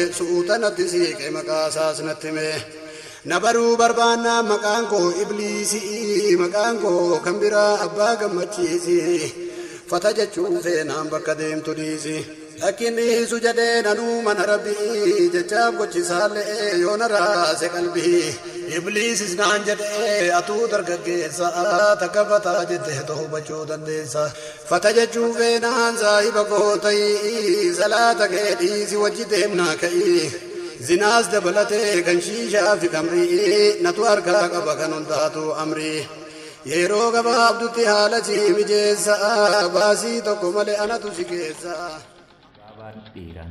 suutanatti siiqe maqaa isaas natti hime. Na baruu barbaannaa maqaan koo Ibliisii, maqaan koo kan biraa abbaa gammachiisi. Fata jechuu feenaan bakka deemtu dhiisi. Akkinni su jedhee nanuu mana rabbii jechaaf gochisaallee yoo na raase qalbii. Ibliisis naan jedhee atuu dargaggeessa takka fataa jettee ta'uu hubachuu dandeessa. Fata jechuu feenaan saahiba koo ta'ii salaata kee dhiisi wajji deemnaa ka'ii. Zinaas dabalatee kan shiishaa fi kamrii natu harkaa qaba kan hundaatu amrii. Yeroo gabaabdutti haala si mijeessa baasii tokko malee anatu si keessa. Dheeraan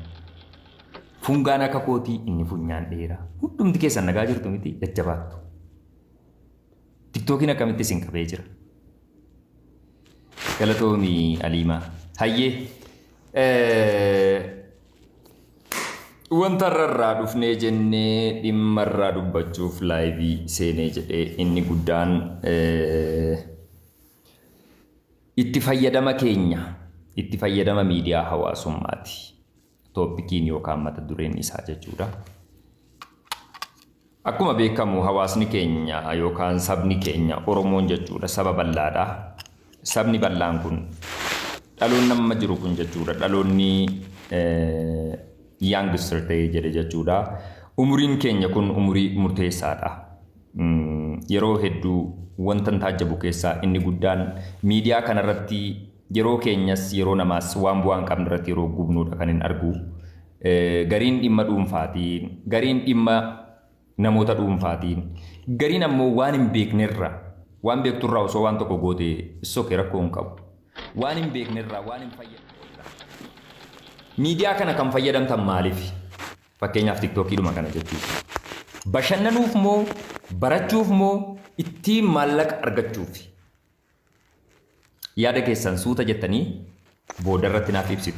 fungaan akka kootii inni funyaan dheeraa hundumti keessan nagaa jirtu miti jajjabaattu. Tiktookiin akkamitti isin qabee jira? Galatoomii Aliimaa hayyee wanta irraa dhufnee jennee dhimma irraa dubbachuuf laayivii seenee jedhee inni guddaan itti fayyadama keenya itti fayyadama miidiyaa hawaasummaati. Tooppikiin yookaan mata dureen isaa jechuudha. Akkuma beekamu hawaasni keenya yookaan sabni keenya Oromoon jechuudha saba bal'aadha. Sabni bal'aan kun dhaloonni amma jiru kun jechuudha dhaloonni youngster ta'ee jedhe jechuudha. Umuriin keenya kun umurii murteessaadha. Yeroo hedduu wanta taajjabu keessaa inni guddaan miidiyaa kanarratti yeroo keenyas yeroo namaas waan bu'aan qabnu irratti yeroo gubnuudha kan hin argu. Gariin dhimma dhuunfaatiin, gariin dhimma namoota dhuunfaatiin, gariin ammoo waan hin beeknerra, waan beekturraa osoo waan tokko goote sookee rakkoo hin qabu. Waan hin beeknerra, waan hin fayyadamnerra. Miidiyaa kana kan fayyadamtan maaliif? Fakkeenyaaf tiktookiidhuma kana jechuudha. Bashannanuuf moo, barachuuf moo, ittiin maallaqa argachuuf? Yaada keessan suuta jettanii booda irratti naaf ibsitu.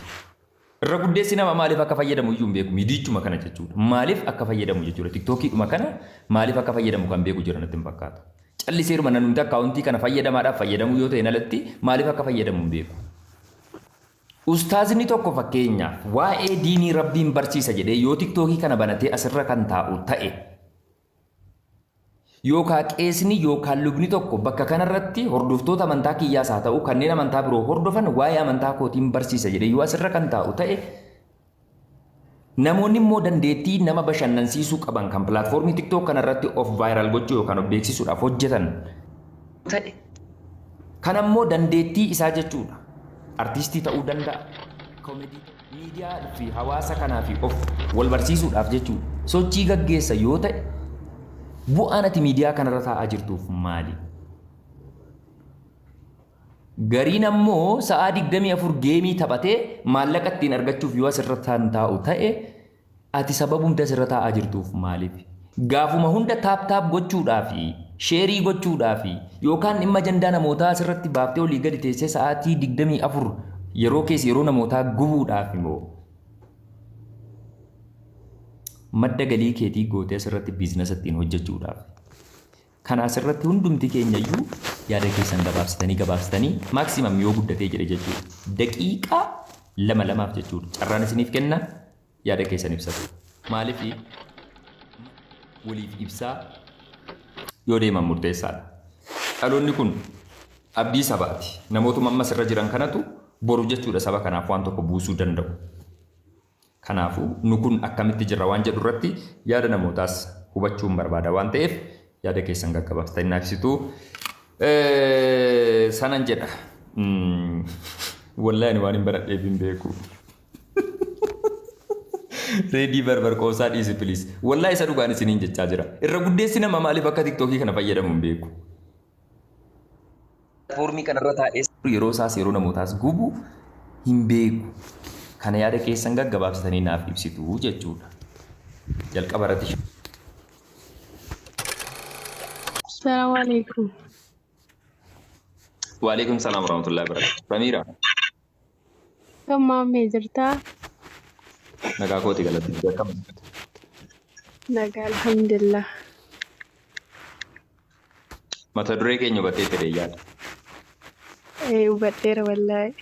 Irra guddeessi nama maaliif akka fayyadamu iyyuu hin beeku miidiyichuma kana jechuudha. Maaliif akka fayyadamu jechuudha. Tiktookiidhuma kana maaliif akka fayyadamu kan beeku jira natti hin fakkaatu. Calliseeruma namni akkaawuntii kana fayyadamaadhaaf fayyadamu yoo ta'e alatti maaliif akka fayyadamu hin beeku. Ustaazni tokko fakkeenyaaf waa'ee diinii rabbiin barsiisa jedhee yoo tiktookii kana banatee asirra kan taa'u ta'e yookaan qeesni yookaan lubni tokko bakka kanarratti hordoftoota amantaa kiyyaas haa ta'u kanneen amantaa biroo hordofan waa'ee amantaa kootiin barsiisa jedhee yoo asirra kan taa'u ta'e namoonni immoo dandeettii nama bashannansiisuu qaban kan pilaatfoormii tiktook kanarratti of vaayiraal gochuu yookaan of beeksisuudhaaf hojjetan ta'e kan ammoo dandeettii isaa jechuudha. Artiistii ta'uu danda'a, koomedii, miidiyaa fi hawaasa kanaaf of wal barsiisuudhaaf jechuudha. Sochii gaggeessa yoo ta'e bu'aan ati miidiyaa kanarra taa'aa jirtuuf maali? Gariin ammoo sa'aa 24 geemii taphatee maallaqa ittiin argachuuf yoo asirra taa'u ta'e ati sababumti asirra taa'aa jirtuuf maaliif? Gaafuma hunda taap gochuudhaaf sheerii gochuudhaaf yookaan dhimma ajandaa namootaa asirratti baaftee olii gadi teessee sa'aatii 24 yeroo keessa yeroo namootaa gubuudhaaf immoo madda galii keetii gootee asirratti biizinasa ittiin hojjechuudhaaf. Kana asirratti hundumti keenyayyuu yaada keessan gabaabsitanii maaksimam yoo guddatee jedhe jechuudha. Daqiiqaa 2 jechuudha. Carraan isiniif kenna yaada keessan ibsatu. Maaliif waliif ibsaa yoo deeman murteessaadha. Dhaloonni kun abdii sabaati. Namootuma ammas irra jiran kanatu boru jechuudha saba kanaaf waan tokko buusuu danda'u. Kanaafuu nu kun akkamitti jirra waan jedhu irratti yaada namootaas hubachuun barbaada waan ta'eef yaada keessan gaggabaaftanii naaf ibsitu. Sanan jedha. Wallaahi waan hin baradheef hin beeku. Reedii barbar qoosaa dhiisi piliis. Wallaahi isa dhugaan isiniin jechaa jira. Irra guddeessi nama maaliif akka tiktookii kana fayyadamu hin beeku. Pilaatfoormii kanarra taa'ee yeroo isaas yeroo namootaas gubu hin beeku. Kana yaada keessan gaggabaabsitanii naaf ibsitu jechuudha. Jalqaba irratti. Assalamu alaikum. Wa alaikum salaam warahmatullahi wabarakatuh. Ramira. Kammaamee jirtaa? Nagaa kooti galatti beekamu. Nagaa alhamdulillah. Mata duree keenya hubattee ture yaada. Hubadheera wallaahi.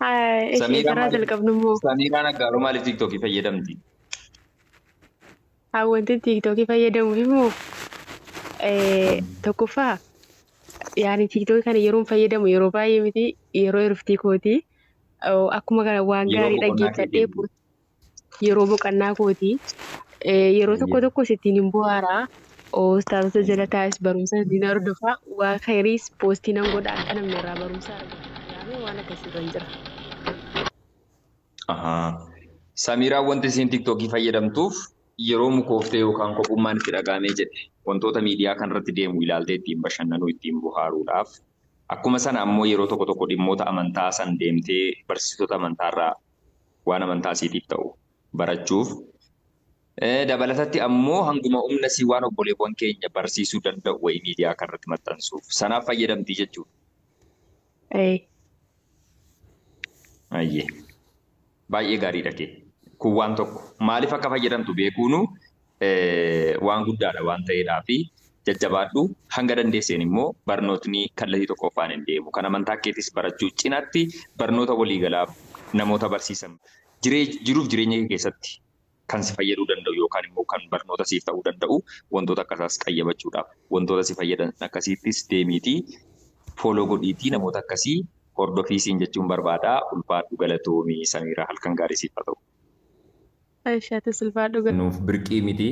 Ishee karaa jalqabnu immoo Samiiraan Aggaaroo maaliif TikTokii fayyadamti? wanti tiiktookii fayyadamuuf immoo tokkoffaa yaani tiiktookii kana yeroon fayyadamu yeroo baay'ee miti yeroo hirftii kooti akkuma kana waan Yeroo gaarii boqonnaa dhaggeeffadhee keetii. yeroo boqonnaa kooti yeroo tokko tokko sittiin hin bu'aaraa ustaatota jala taa'es barumsa ittiin hordofaa waan khayriis poostii nan godha akka namni irraa barumsa argatu waan akkasiirra hin jira. Samiiraan wanti isiin TikTokii fayyadamtuuf yeroo mukooftee yookaan kophummaan itti dhagaamee jedhe wantoota miidiyaa kanarratti deemu ilaaltee ittiin bashannanuu ittiin bohaaruudhaaf akkuma sana ammoo yeroo tokko tokko dhimmoota amantaa san deemtee barsiisota amantaarraa waan amantaa isiitiif ta'u barachuuf dabalatatti ammoo hanguma humna sii waan obboleewwan keenya barsiisuu danda'u wayii miidiyaa kanarratti maxxansuuf sanaaf fayyadamtii jechuudha. Ayyee. Baay'ee gaariidha kee. Kun waan tokko maaliif akka fayyadamtu beekuunu waan guddaadha waan ta'eedhaa fi jajjabaadhu hanga dandeesseen immoo barnootni kallattii tokko qofaan hin deemu. Kan amantaa keetis barachuu cinaatti barnoota waliigalaa namoota barsiisan jiruuf jireenya kee keessatti kan si fayyaduu danda'u yookaan immoo kan barnoota siif ta'uu danda'u wantoota akkasaas qayyabachuudhaaf wantoota si fayyadan akkasiittis deemiitii fooloo godhiitii namoota akkasii hordofiisiin jechuun barbaadaa ulfaadhu galatoomii Samiiraa halkan gaarii siif haa ta'u. Aishaatis ulfaadhu galatoomii. Nuuf birqii miti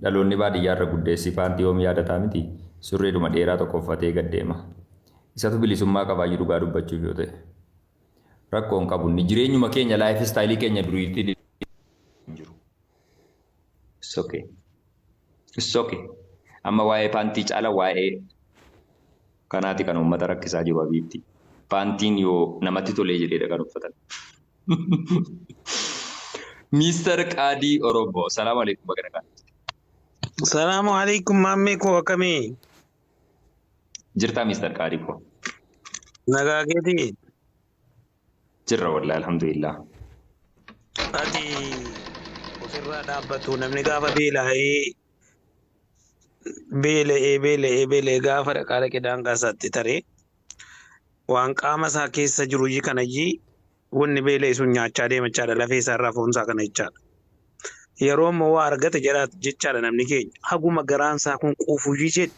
dhaloonni baadiyyaarra guddeessi paantii yoom yaadataa miti surreedhuma dheeraa tokko uffatee gad deema. Isatu bilisummaa qabaa jiru dhugaa dubbachuuf yoo ta'e. Rakkoon qabu ni jireenyuma keenya laayif istaayilii keenya duriitti jiru. It's okay. Amma waa'ee paantii caala waa'ee kanaati kan uummata rakkisaa jiru abiitti. Paantiin yoo namatti tolee jedheedha kan uffatan. Mister Qaadii Oromoo. Salaamu alaikum bagana kan. Salaamu alaikum maammee koo akkamii? Jirtaa Mister Qaadii koo? Nagaa keetii? Jirra wallahi alhamdulillah. Ati ofirraa dhaabbatu namni gaafa beela'ee gaafa dhaqaa dhaqee daangaa isaatti taree waan qaama isaa keessa jiru kanayyi wanni beela'e sun nyaachaa deemachaadha lafee isaarraa foonsaa kana jechaadha. Yeroo ammoo waa argate jechaadha namni keenya haguma garaan isaa kun quufuyyii jedhe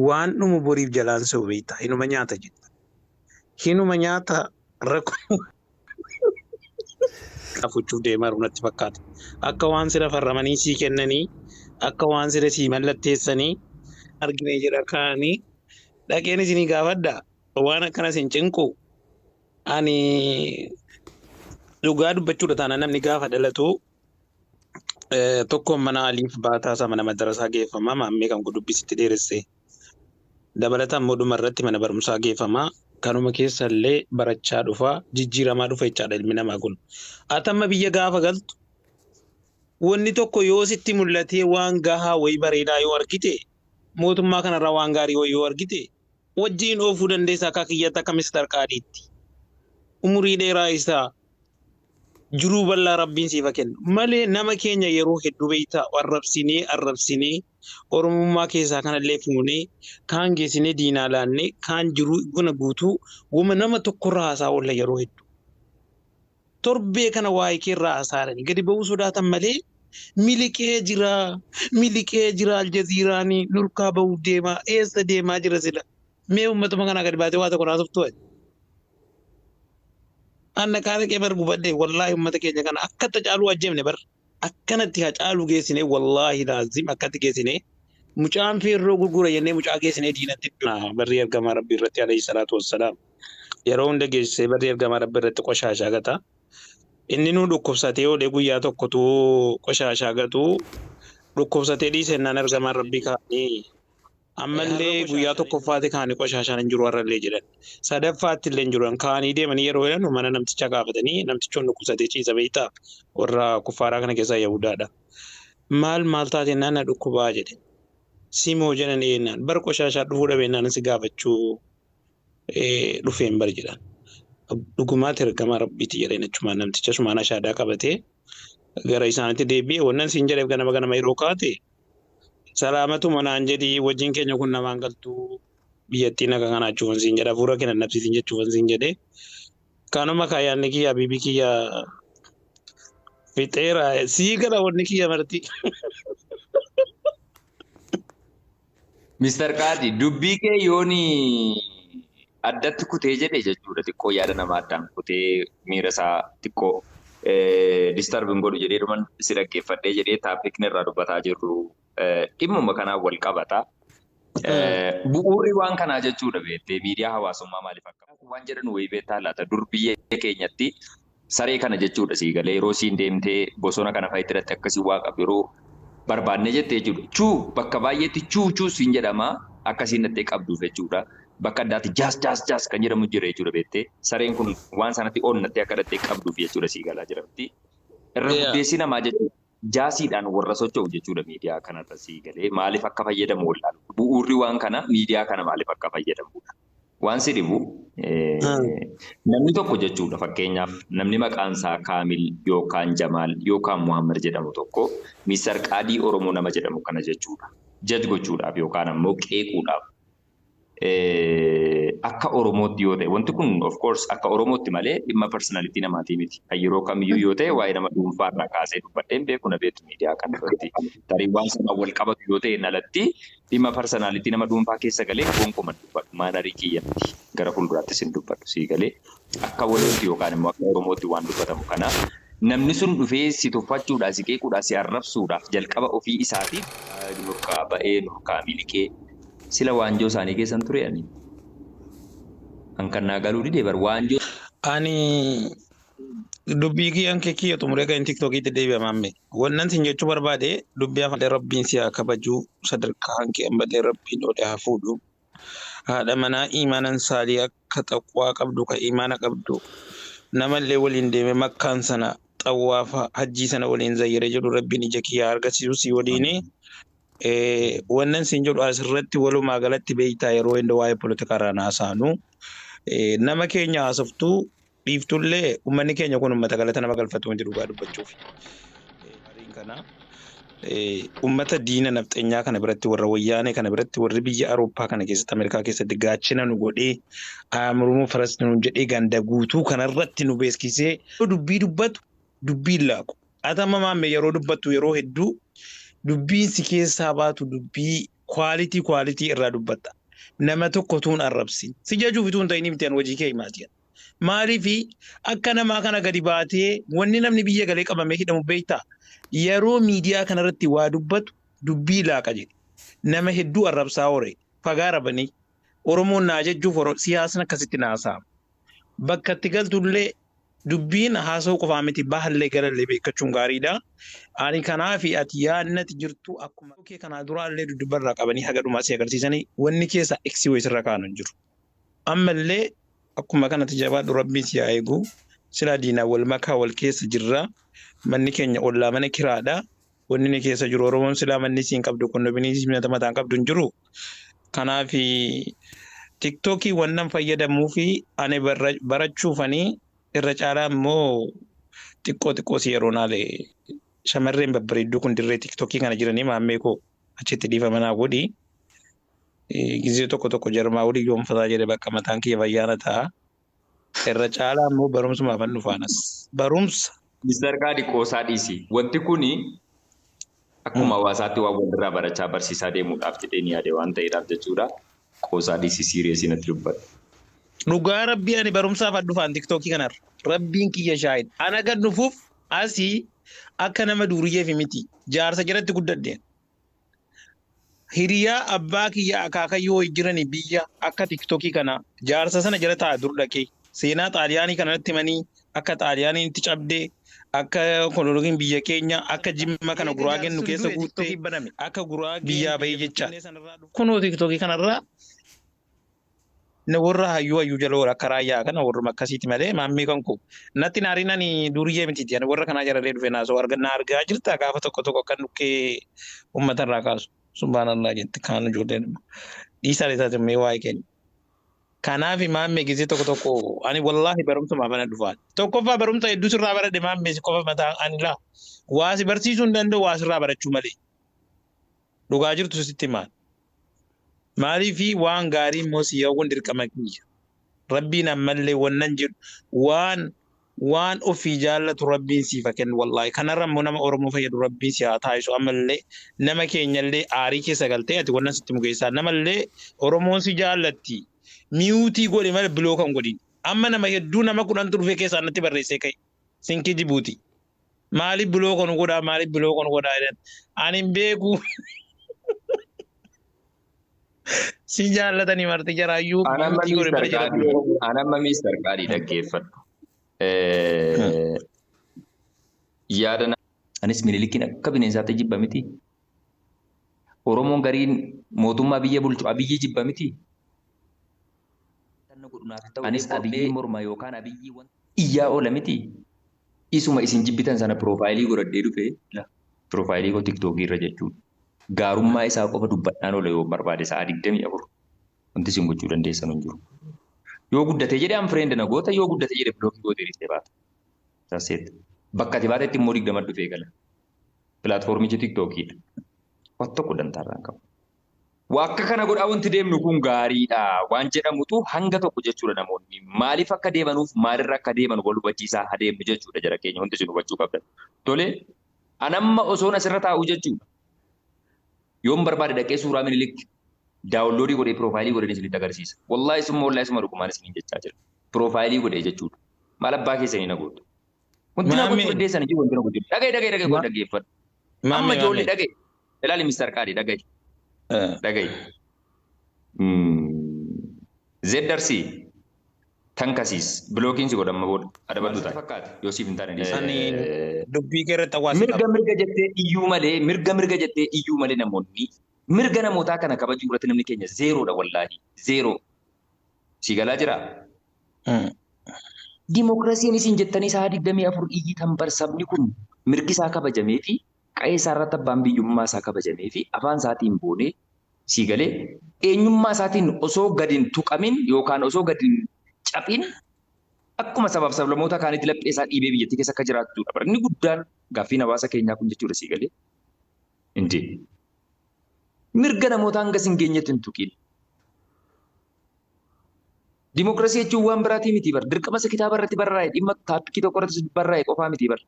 waan dhumu boriif jalaan soo beekta hinuma nyaata jetta. Hinuma nyaata rakkoo afuchuuf deemaa natti fakkaata. Akka waan sira farramanii sii kennanii akka waan sira sii mallatteessanii argine jira kaanii dhaqeen isinii gaafadhaa. Waan akkanas hin cinqu ani dhugaa dubbachuudha taana namni gaafa dhalatu tokkoon mana aliif baataasaa mana madarasaa geeffamaa maammee kan dubbisitti dheeresse dabalataan moduma irratti mana barumsaa geeffamaa kanuma keessa illee barachaa dhufaa jijjiiramaa dhufa jechaadha ilmi namaa kun. Atamma biyya gaafa galtu wanni tokko yoo sitti mul'atee waan gahaa wayii bareedaa yoo argite mootummaa kanarraa waan gaarii wayii yoo argite wajjiin oofuu dandeessa akka kiyyatti akka Mister Qaadiitti. Umurii dheeraa isaa jiruu bal'aa rabbiin siifa kennu. Malee nama keenya yeroo hedduu beektaa arrabsinee Oromummaa keessaa kanallee fuunee kaan geessinee diinaa laannee kaan jiruu guna guutuu wama nama tokkorraa haasaa oolla yeroo hedduu. Torbee kana waa'ee keerraa hasaaranii gadi ba'uu sodaatan malee miliqee jira aljaziiraanii nurkaa ba'uu deemaa eessa deemaa jira sila. Mee uummatuma kanaa gadi baatee waa tokko naasuuf tu'e. Anna kaana qee bar gubadde wallaahi uummata keenya kana akkatti caaluu ajjeemne bar akkanatti caaluu geessine wallaahi laazim akkatti geessine mucaan feerroo gurgura jennee mucaa geessine diinatti barri ergamaa rabbii irratti alayhi salaatu wassalaam yeroo hunda geessisee barri ergamaa rabbii irratti qoshaashaa gata. Inni nu dhukkubsatee oole guyyaa tokkotu qoshaashaa gatu dhukkubsatee dhiisennaan ergamaan rabbii kaanii. Ammallee guyyaa tokkoffaati kaanii qoshaashaan hin jiru warrallee jedhan. Sadaffaatti illee hin jiru kaanii deemanii yeroo jedhan mana namticha gaafatanii namtichoon dhukkubsatee ciisa beektaa warra kuffaaraa kana keessaa Yahudaadha. Maal taate naanna dhukkubaa jedhe. Simoo jedhan eenyaan bar qoshaashaa dhufuu dhabeenyaan si gaafachuu dhufeen bar jedhan. Dhugumaatti ergamaa rabbiiti jedheen achumaan namticha sumaan ashaadaa qabatee gara isaanitti deebi'ee wannan siin jedheef ganama yeroo kaate. Salaamatu manaan jedhii wajjin keenya kun namaan galtuu biyyattiin akka kanaa jechuun siin jedha fuula kennan nabsiisin jechuun siin jedhee Kanuma kaayaan kiyya bibi kiyya fixeera sii gara wanni kiyya marti. Mr. Kaati dubbii kee yooni addatti kutee jedhe jechuudha xiqqoo yaada namaa addaan kutee miira isaa xiqqoo distarbiin godhu jedhee dhuman si dhaggeeffadhee jedhee taappikni irraa dubbataa jirru dhimmuma kanaan wal qabata. Bu'uurri waan kanaa jechuudha beektee miidiyaa hawaasummaa maaliif akka waan jedhan wayii beektaa laata dur biyya keenyatti saree kana jechuudha sii galee yeroo siin deemtee bosona kana fa'itti hidhatte akkasii waa qabu yeroo barbaadne jettee jiru. Chuu bakka baay'eetti chuu siin jedhama akkasiin dhattee qabduuf jechuudha. Bakka addaatti jaas kan jedhamu jira jechuudha beektee. Sareen kun waan sanatti onnattee akka dhattee qabduuf jechuudha sii galaa jiramti. Irra guddeessi namaa jechuudha. Jaasiidhaan warra socho'u jechuudha miidiyaa kanarra sii galee maaliif akka fayyadamu wallaalu. Bu'uurri waan kana miidiyaa kana maaliif akka fayyadamudha. Waan si dhibu namni tokko jechuudha fakkeenyaaf namni maqaan isaa Kaamil yookaan Jamaal yookaan Muhammad jedhamu tokko Mr. Qaadii Oromoo nama jedhamu kana jechuudha. Jaj gochuudhaaf yookaan ammoo qeequudhaaf akka Oromootti yoo ta'e wanti kun of course akka Oromootti malee dhimma personalitii namaatii miti. Kan yeroo kamiyyuu yoo ta'e waa'ee nama dhuunfaarraa kaasee dubbadheen beeku na beektu miidiyaa kanarratti. Tarii waan sana wal qabatu yoo ta'e nalatti dhimma personalitii nama dhuunfaa keessa galee gonkuman dubbadhu maanarii kiyyatti gara fuulduraattis hin dubbadhu sii galee akka walootti yookaan immoo akka Oromootti waan dubbatamu kana namni sun dhufee si tuffachuudhaaf si qeequudhaaf si arrabsuudhaaf jalqaba ofii isaatiif nurkaa ba'ee nurkaa miliqee sila waanjoo isaanii keessan ture ani. Hankannaa galuu didee bar waanjoo. Ani dubbii kiyyaan kee kiyya xumuree kan tiktokiitti deebi'ama amme. Wannan sin jechuu barbaade dubbii afaan rabbiin si haa kabajuu sadarkaa hankee hambatee rabbiin olee haa fuudhu. Haadha manaa iimaanan saalii akka xaqqaa qabdu ka iimaana qabdu namallee waliin deeme makkaan sana xawwaafa hajjii sana waliin zayyiree jedhu rabbiin ija kiyyaa argisiisu si waliini. Wannan sin jedhu asirratti walumaa galatti beektaa yeroo inni waa'ee poolitikaarraa naasaanu nama keenya haasoftuu dhiiftullee uummanni keenya kun uummata galata nama galfatu wanti dhugaa dubbachuuf. Mariin kana uummata diina nafxeenyaa kana biratti warra wayyaanee kana biratti warri biyya Awurooppaa kana keessatti Ameerikaa keessatti gaachina nu godhee Oromoo farasni nu jedhee ganda guutuu kanarratti nu beeskisee dubbii dubbatu dubbii laaqu. Atama maamme yeroo dubbattu yeroo hedduu dubbiin si keessaa baatu dubbii kwaalitii irraa dubbatta. Nama tokko tuun arrabsin. Si jajuuf tuun ta'in miti hojii kee himaati. Maaliifi akka namaa kana gadi baatee wanni namni biyya galee qabamee hidhamu beektaa yeroo miidiyaa kanarratti waa dubbatu dubbii laaqa jedhe. Nama hedduu arrabsaa hore fagaa rabanii Oromoon naa jechuuf siyaasni akkasitti naasaama. Bakka itti galtullee dubbiin haasa'uu qofaa miti bahallee galallee beekachuun gaariidha. Ani kanaafi ati yaadnati jirtu akkuma kee kanaa duraallee duddubarraa qabanii haga dhumaa si agarsiisanii wanni keessa eksi wayisirra kaanu jiru. Ammallee akkuma kanatti jabaadhu rabbiin si haa eegu. Sila diinaa wal makaa wal keessa jirra. Manni keenya ollaa mana kiraadha. Wanni ni keessa jiru Oromoon silaa manni siin qabdu kondominiis mataan qabdu hin jiru. Kanaafi tiktokii wannan fayyadamuu fi ani barachuufanii irra caalaa immoo xiqqoo si yeroo naalee shamarreen babbareedduu kun dirree tiktokii kana jiranii maammee koo achitti dhiifamanaa godhi. Gizee tokko jarmaa olii yoomfataa jedhe bakka mataan kiyya fayyaana ta'a. Irra caalaa immoo barumsumaaf hin dhufaanas. Barumsa. Mr. Qaadii qoosaa dhiisi. Wanti kuni akkuma hawaasaatti waan walirraa barachaa barsiisaa deemuudhaaf jedhee ni yaade waan ta'eedhaaf jechuudha. Qoosaa dhiisi siiriyeesii natti dubbata. Dhugaa rabbii ani barumsaaf dhufaan tiktokii kanarra. Rabbiin kiyya shaahid. Ana gad dhufuuf asii akka nama duuriyyeef miti. Jaarsa jalatti guddadheen. Hiriyaa abbaa kiyya akaakayyoo jiranii biyya akka tiktokii kana jaarsa sana jala ta'a dur dhaqee seenaa xaaliyaanii kanatti himanii akka xaaliyaaniin itti cabdee akka koloniin biyya keenya akka jimma kana guraageen nu keessa guuttee akka guraagee biyyaa bahee jecha. Kunoo tiktokii kanarraa na warra hayyuu jala warra akka raayyaa kana warra akkasiiti malee maammii kan koo natti naariin ani duriyyee miti warra kanaa jalallee dhufe naasoo na argaa jirta gaafa tokko kan dhukkee uummatarraa kaasu. Subhanallah jetti kaanu ijoolleen dhiisaa isaati mee waa'ee kennu. Kanaaf maammee gisee tokko ani wallaahi barumsumaaf ana dhufaan. Tokkoffaa barumsa hedduu sirraa baradhe maammee si qofa mataa ani laa. Waa si barsiisuu hin danda'u waa sirraa barachuu malee. Dhugaa jirtu sitti maal. Maaliifi waan gaarii immoo si yaa'uun dirqama kiyya. rabbiin ammallee wannan jedhu waan ofii jaallatu rabbiin siifa kennu wallaahi kanarra immoo nama Oromoo fayyadu rabbiin si haa taasisu ammallee nama keenyallee aarii keessa galtee ati wannan sitti mugeessaa namallee Oromoon si jaallatti miyuutii godhe malee bilooka hin godhin amma nama hedduu nama 10 turfee keessaa natti barreessee ka'e sinki Jibuuti maaliif bilooka nu godhaa maaliif bilooka nu godhaa jedhan ani hin beeku si jaallatanii marti jaraayyuu miyuutii godhe malee jara bilooka godha. Anamma miistar qaadii dhaggeeffadhu. Yaada anis Minilikiin akka bineensaatti jibba miti. Oromoon gariin mootummaa biyya bulchu abiyyi jibba miti. Anis abiyyi morma yookaan abiyyi iyyaa oola miti. Isuma isin jibbitan sana piroofaayilii godhadhee dhufee piroofaayilii koo tiktookii irra jechuudha. Gaarummaa isaa qofa dubbadhaan oola yoo barbaade sa'a 24 wanti isin gochuu dandeessan hin jiru. Yoo guddatee jedhee an fireend na goota yoo guddatee jedhee bilookii gootee dhiistee baata. Sasseet bakka ati baatetti immoo 20 dhufee gala. Pilaatfoormichi tiktookiidha. Waan tokko dantaarraan qabu. Akka kana godhaa wanti deemnu kun gaariidha waan jedhamutu hanga tokko jechuudha namoonni. Maaliif akka deemanuuf maalirra akka deeman wal hubachiisaa adeemnu jechuudha jara keenya wanti isin hubachuu qabdan. Tolee anamma osoon asirra taa'u jechuudha. Yoon barbaade dhaqee suuraa Minilik daawunloodii godhee piroofaayilii godhee isinitti agarsiisa. Wallaahi isuma dhugumaan isiniin jechaa jira. Piroofaayilii godhee jechuudha. Maal abbaa keessanii na gootu. Wanti na gochuu dandeessan iyyuu wanti na gochuu. Dhagaye kun dhaggeeffadhu. Amma ijoollee dhagaye. Ilaali Mister Qaadii dhagaye. Dhagaye. Zeddarsi tankasiis bilookiin si godhamma booda adabaddu ta'a. Fakkaate Yoosiif hin taane dubbii keerratti hawaasa mirga jettee iyyuu malee namoonni mirga namootaa kana kabajuu irratti namni keenya zeeroodha wallaahi zeeroo. Si galaa jira. Dimookiraasiin isin jettanii sa'a 24 iyyitan bar sabni kun mirgi isaa kabajamee fi qa'ee isaa irratti abbaan biyyummaa isaa kabajamee fi afaan isaatiin boonee si galee eenyummaa isaatiin osoo gadi hin tuqamin yookaan osoo gadi hin cabin akkuma sabaaf sablamoota kaanitti laphee isaa dhiibee biyyattii keessa akka jiraatudha. Inni guddaan gaaffiin hawaasa keenyaa kun jechuudha si galee. Inti mirga namoota hanga sin geenyetti hin tuqin. Dimookiraasii jechuun waan biraatii miti bar dirqama isa kitaaba irratti barraa'e dhimma taappikii tokko irratti barraa'e qofaa miti bar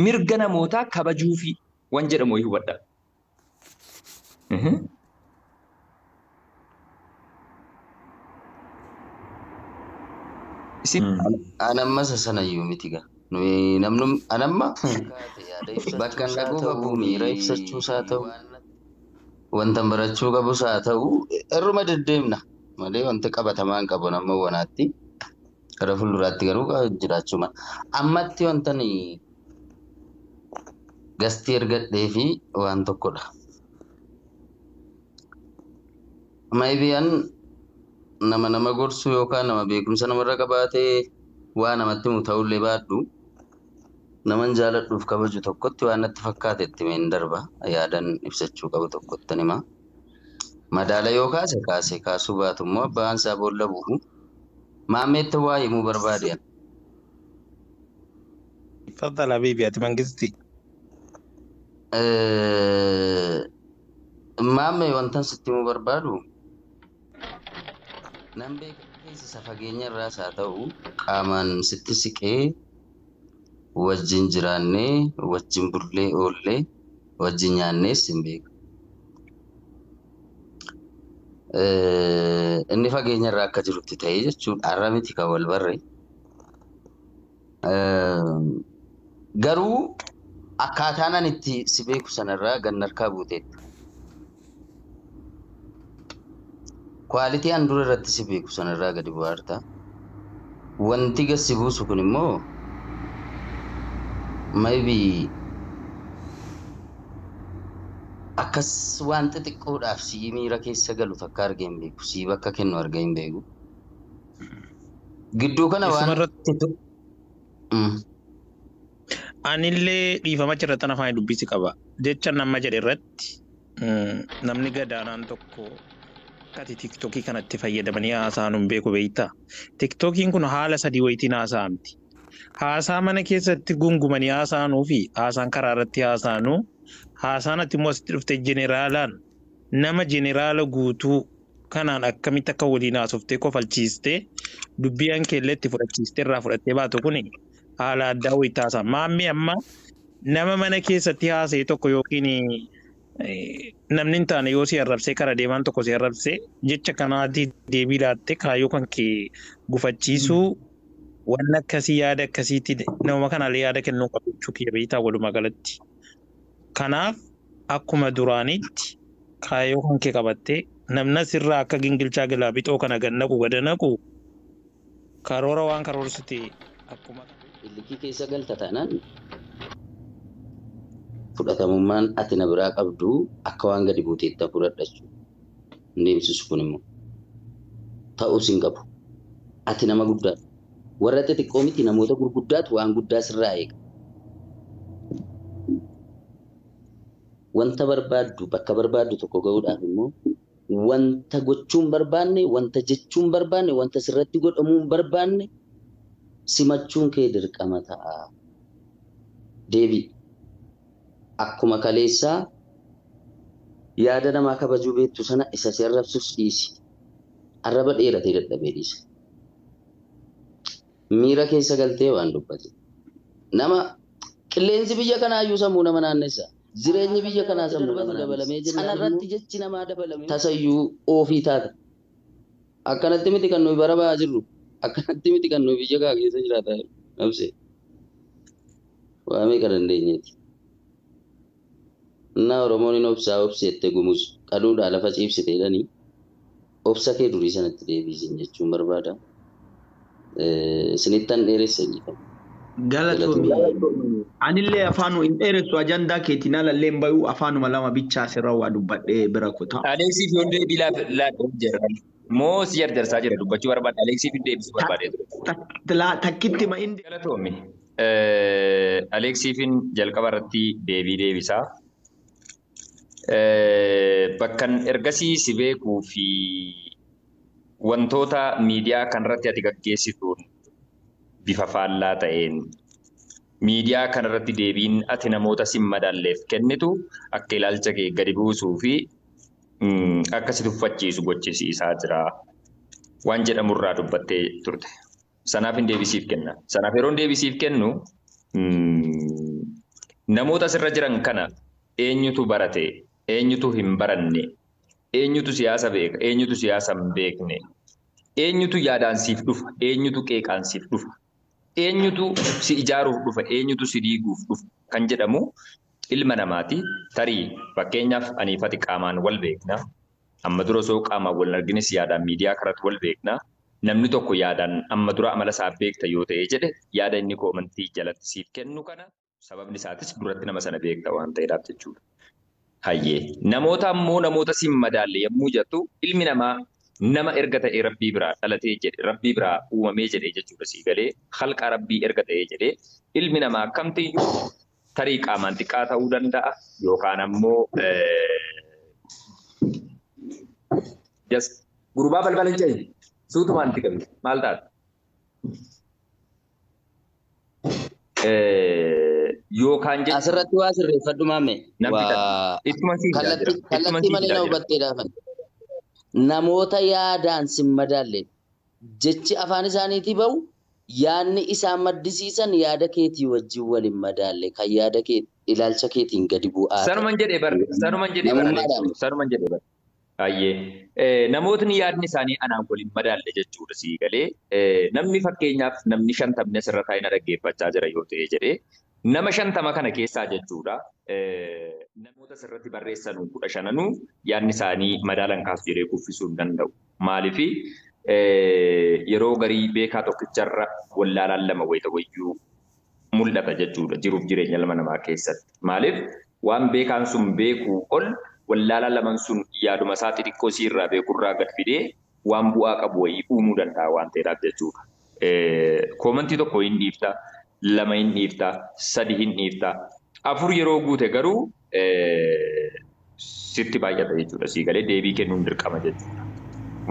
mirga namootaa kabajuu fi waan jedhamu wayii hubadha. Anamma sanayyuu miti gaa. Nuyi namni anamma bakka dhaquu qabu miira ibsachuus haa ta'u wanta barachuu qabus haa ta'u irruma deddeemna malee wanta qabatamaa hin qabu nama wanaatti gara fuulduraatti garuu jiraachuu mala. Ammatti wanta ni gastii ergadhee fi waan tokkodha. Maayibiyaan nama gorsuu yookaan nama beekumsa namarra qabaatee waa namatti himu ta'ullee baadhu naman jaaladhuuf kabaju tokkotti waan natti fakkaate itti meen darba yaadan ibsachuu qabu tokkotti nima. Madaala yoo kaasuu baatu immoo abbaan isaa boolla bu'u maameetti waa himuu barbaade. Faddala biibi ati mangisti. Maamee wantan sitti himuu barbaadu nan beeka keessa fageenya irraas haa ta'u qaamaan sitti siqee wajjin jiraannee wajjin bullee oollee wajjin nyaannees hin beeku. Inni fageenya irraa akka jirutti ta'ee jechuudha. Har'a miti kan wal barre. Garuu akkaataan ani itti si beeku sanarraa ganna harkaa buuteetta. Kwaalitii an dura irratti si beeku sanarraa gadi bu'aarta. Wanti gassi buusu kun immoo maybe akkas waan xixiqqoodhaaf si miira keessa galu takka argee hin beeku. Si bakka kennu argee hin beeku. Gidduu kana waan anillee dhiifama irratti afaan dubbisi qaba. Jecha nama jedhe irratti namni gadaanaan tokko akkati tiktokii kanatti fayyadamanii haasa'an hin beeku beektaa. Tiktokiin kun haala sadii wayitiin haasa'amti. Haasaa mana keessatti gungumanii haasa'anuu fi haasaan karaa irratti haasa'anuu haasaan ati immoo asitti dhufte jeneraalaan nama jeneraala guutuu kanaan akkamitti akka waliin haasoftee kofalchiistee dubbiin keelletti fudhachiistee irraa fudhattee baatu kuni haala addaa wayii taasisa. Maammi amma nama mana keessatti haasa'e tokko yookiin namni hin taane yoo si arrabsee kara deemaan tokko si arrabsee jecha kanaatti deebii laattee kaayyoo kan kee gufachiisuu waan akkasii yaada akkasiitti nama kanallee yaada kennuu qabu jechuu kiyya beektaa walumaa galatti. Kanaaf akkuma duraanitti kaayyoo kan kee qabattee namna sirraa akka gingilchaa gilaabixoo kana gannaqu gadanaqu karoora waan karoorsite akkuma Illikii keessa galta taanaan fudhatamummaan ati na biraa qabdu akka waan gadi buuteetta fudhadhachu. Deemsisu kun immoo ta'uus hin qabu. Ati nama guddaa warra xixiqqoo miti namoota gurguddaatu waan guddaa sirraa eega. Wanta barbaaddu bakka barbaaddu tokko ga'uudhaaf immoo wanta gochuun barbaanne, wanta jechuun barbaanne, wanta sirratti godhamuun barbaanne simachuun kee dirqama ta'a. Deebii akkuma kaleessaa yaada namaa kabajuu beektu sana isa si arrabsus dhiisi. Arraba dheeratee dadhabee dhiisa. Miira keessa galtee waan dubbate. Nama qilleensi biyya kanaayyuu sammuu nama naannessa. Jireenyi biyya kanaa sammuu nama dabalamee jira. Sanarratti jechi namaa dabalame. Tasayyuu ofii taata. Akkanatti miti kan nuyi bara ba'aa jirru. Akkanatti miti kan nuyi biyya kaa keessa jiraataa jiru. Nabse. Waa meeqa dandeenyeeti. Innaa Oromoon hin obsaa obseette gumus qaduudhaa lafa ciibsite jedhanii obsa kee durii sanatti deebisin jechuun barbaada. Sinittan dheeressa jedhama. Galatoomii. Anillee afaanu hin dheeressu ajandaa keetiin alallee hin bayuu afaanuma lama bichaa sirraa waa dubbadhee bira kutaa. Aleeksiif yoo deebii laadhuu jira. Moo si jarjarsaa jira dubbachuu barbaada. Aleeksiif deebisuu barbaadee ture. Takkitti ma inni. Galatoomi. Aleeksiifin jalqaba irratti deebii deebisaa. Bakkan ergasii si beekuu fi wantoota miidiyaa kanarratti ati gaggeessituun bifa faallaa ta'een miidiyaa kanarratti deebiin ati namoota sin madaalleef kennitu akka ilaalcha kee gadi buusuu fi akka si tuffachiisu gochisiisaa jira. Waan jedhamurraa dubbattee turte. Sanaaf hin deebisiif kenna. Sanaaf yeroon deebisiif kennu namoota sirra jiran kana eenyutu barate, eenyutu hin baranne, eenyutu siyaasa beeka, eenyutu siyaasa hin beekne, eenyutu yaadaan siif dhufa, eenyutu qeeqaan siif dhufa, eenyutu si ijaaruuf dhufa, eenyutu si diiguuf dhufa kan jedhamu ilma namaati. Tarii fakkeenyaaf aniifati qaamaan wal beekna. Amma dura osoo qaamaan wal argines yaadaan miidiyaa kanatti wal beekna. Namni tokko yaadaan amma dura amala isaa beekta yoo ta'e jedhe yaada inni koomantii jalatti siif kennu kana sababni isaatis duratti nama sana beekta waan ta'eedhaaf jechuudha. Hayyee namoota ammoo namoota sin madaalle yommuu jettu ilmi namaa nama erga ta'e rabbii biraa dhalatee jedhe rabbii biraa uumamee jedhe jechuudha sii galee halqa rabbii erga ta'ee jedhe ilmi namaa akkamtiyyuu tarii qaamaan xiqqaa ta'uu danda'a yookaan ammoo gurbaa balbala hin jedhe suutumaan itti qabne maal taata? Yookaan jechuudha. Asirratti waa sirreeffadhu maame. Kallattii malee na hubattee dhaafan. Namoota yaadaan sin madaalle jechi afaan isaaniitii bahu yaadni isaan maddisiisan yaada keetii wajjin waliin madaalle kan yaada kee ilaalcha keetiin gadi bu'aa. Sanuman jedhee bara. Sanuman jedhee bara. Hayyee namootni yaadni isaanii anaan waliin madaalle jechuudha sii galee namni fakkeenyaaf namni 50 asirra taa'ee na dhaggeeffachaa jira yoo ta'e jedhee nama 50 kana keessaa jechuudha namoota sirratti barreessanuu 15 yaadni isaanii madaalan kaasu jedhee kuffisuu hin danda'u. Maaliifi yeroo garii beekaa tokkicharra wallaalaan lama wayita wayyuu mul'ata jechuudha jiruuf jireenya ilma namaa keessatti. Maaliif waan beekaan sun beekuu ol wallaalaan laman sun yaaduma isaa xixiqqoo siirraa beekurraa gad fidee waan bu'aa qabu wayii uumuu danda'a waan ta'eedhaaf jechuudha. Koomantii tokko hin dhiifta, 2 hin dhiifta, 3 hin dhiifta, 4 yeroo guute garuu sitti baay'ata jechuudha. Sii galee deebii kennuun dirqama jechuudha.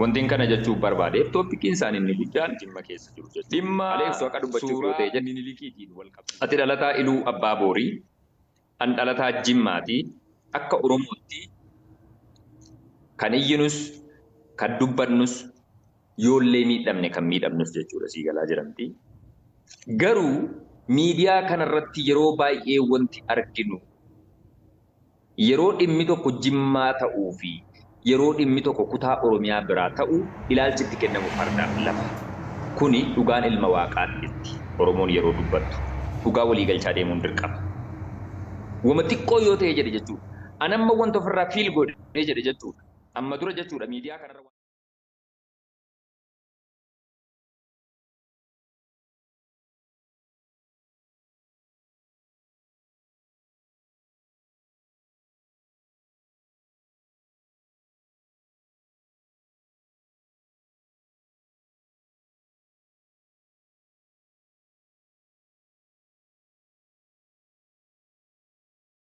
Wantiin kana jechuun barbaadeef tooppikiin isaanii inni guddaan dhimma keessa jiru jechuudha. Dhimma Aleeksoo akka dubbachuuf yoo ta'e jedhe ati dhalataa Iluu Abbaa Boorii, an dhalataa Jimmaatii. Akka Oromootti kan iyyinus, kan dubbannus, yoollee miidhamne kan miidhamnus jechuudha sii galaa jiramti. Garuu miidiyaa kanarratti yeroo baay'ee wanti arginu yeroo dhimmi tokko Jimmaa ta'uu fi yeroo dhimmi tokko kutaa Oromiyaa biraa ta'u ilaalchitti kennamu fardaaf lafa. Kuni dhugaan ilma waaqaatti Oromoon yeroo dubbattu dhugaa waliigalchaa deemuun dirqama. Wama xiqqoo yoo ta'e jedhe jechuudha. Anamma wanta ofirraa fiil godhe jedhe jechuudha. Amma dura jechuudha miidiyaa kanarra